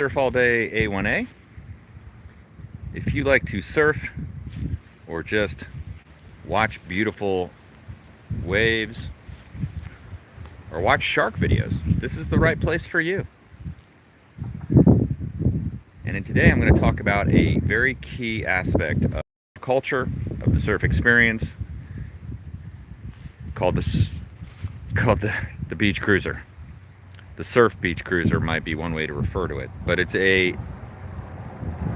Surf All Day A1A. If you like to surf or just watch beautiful waves or watch shark videos, this is the right place for you. And today I'm going to talk about a very key aspect of culture, of the surf experience, called the beach cruiser. The surf beach cruiser might be one way to refer to it, but it's a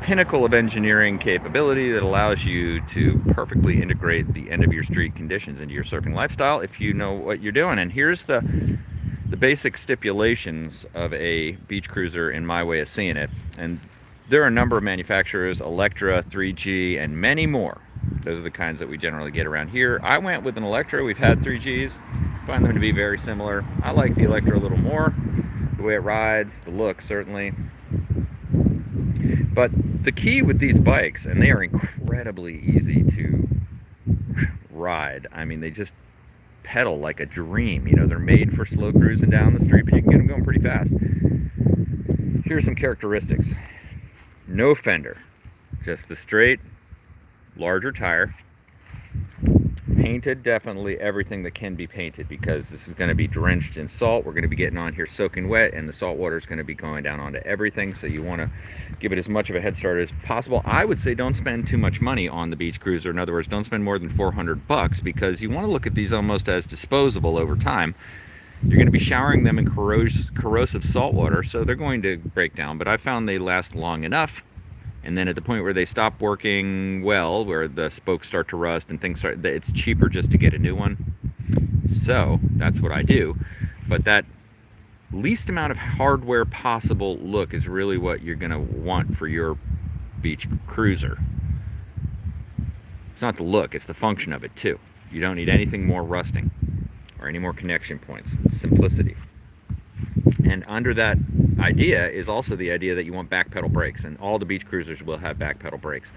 pinnacle of engineering capability that allows you to perfectly integrate the end of your street conditions into your surfing lifestyle if you know what you're doing. And here's the basic stipulations of a beach cruiser in my way of seeing it. And there are a number of manufacturers, Electra, 3G, and many more. Those are the kinds that we generally get around here. I went with an Electra. We've had 3Gs. Find them to be very similar. I like the Electra a little more. The way it rides, the look certainly. But the key with these bikes, and they are incredibly easy to ride. I mean, they just pedal like a dream. You know, they're made for slow cruising down the street, but you can get them going pretty fast. Here's some characteristics. No fender, just the straight, larger tire. Painted, definitely everything that can be painted, because this is going to be drenched in salt. We're going to be getting on here soaking wet, and the salt water is going to be going down onto everything, so you want to give it as much of a head start as possible. I would say don't spend too much money on the beach cruiser. In other words, don't spend more than $400, because you want to look at these almost as disposable over time. You're going to be showering them in corrosive salt water, so they're going to break down, but I found they last long enough. And then at the point where they stop working well, where the spokes start to rust and things start, it's cheaper just to get a new one. So that's what I do. But that least amount of hardware possible look is really what you're going to want for your beach cruiser. It's not the look, it's the function of it too. You don't need anything more rusting or any more connection points. Simplicity. And under that idea is also the idea that you want back pedal brakes, and all the beach cruisers will have back pedal brakes.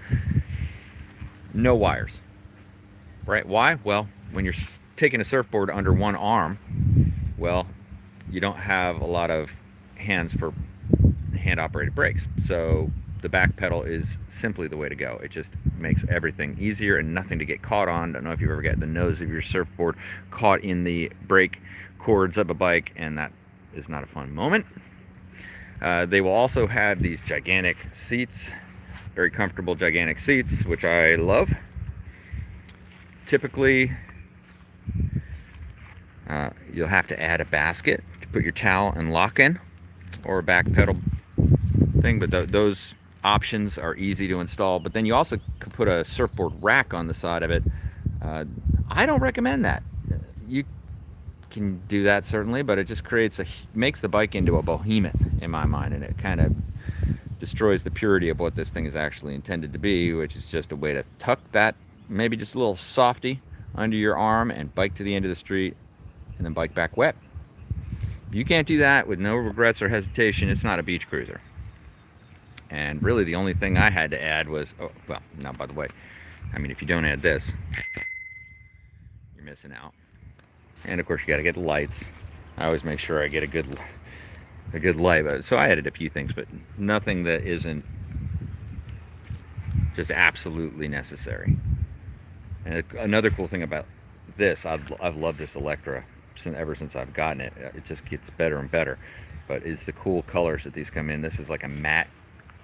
No wires, right? Why? Well, when you're taking a surfboard under one arm, well, you don't have a lot of hands for hand-operated brakes, so the back pedal is simply the way to go. It just makes everything easier and nothing to get caught on. I don't know if you've ever got the nose of your surfboard caught in the brake cords of a bike, and that is not a fun moment. They will also have these gigantic seats, very comfortable gigantic seats, which I love. Typically, you'll have to add a basket to put your towel and lock in, or a back pedal thing, but those options are easy to install. But then you also could put a surfboard rack on the side of it. I don't recommend that. You can do that certainly, but it just makes the bike into a behemoth in my mind, and it kind of destroys the purity of what this thing is actually intended to be, which is just a way to tuck that maybe just a little softy under your arm and bike to the end of the street and then bike back wet. If you can't do that with no regrets or hesitation, it's not a beach cruiser. And really the only thing I had to add was, oh well, now by the way, I mean, if you don't add this, you're missing out. And of course you got to get the lights. I always make sure I get a good light. So I added a few things, but nothing that isn't just absolutely necessary. And another cool thing about this, I've loved this Electra ever since I've gotten it. It just gets better and better. But it's the cool colors that these come in. This is like a matte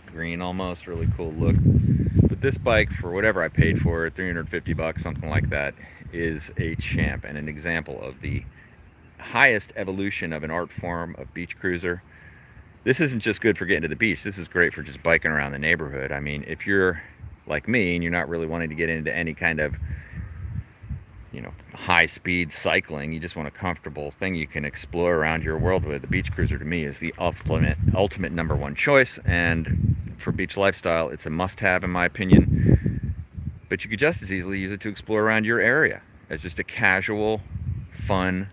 green almost, really cool look. But this bike, for whatever I paid for it, $350, something like that, is a champ and an example of the highest evolution of an art form of beach cruiser. This isn't just good for getting to the beach. This is great for just biking around the neighborhood. I mean, if you're like me and you're not really wanting to get into any kind of, you know, high-speed cycling, you just want a comfortable thing you can explore around your world with, the beach cruiser to me is the ultimate number one choice. And for beach lifestyle, it's a must-have in my opinion. But you could just as easily use it to explore around your area as just a casual, fun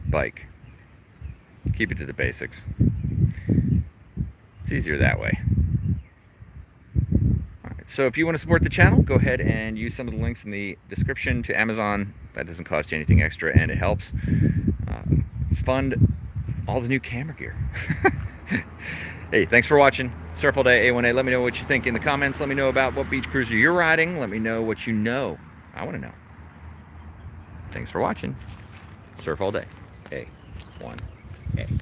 bike. Keep it to the basics. It's easier that way. All right, so if you want to support the channel, go ahead and use some of the links in the description to Amazon. That doesn't cost you anything extra, and it helps fund all the new camera gear. Hey, thanks for watching. Surf All Day A1A. Let me know what you think in the comments. Let me know about what beach cruiser you're riding. Let me know what you know. I want to know. Thanks for watching. Surf All Day A1A.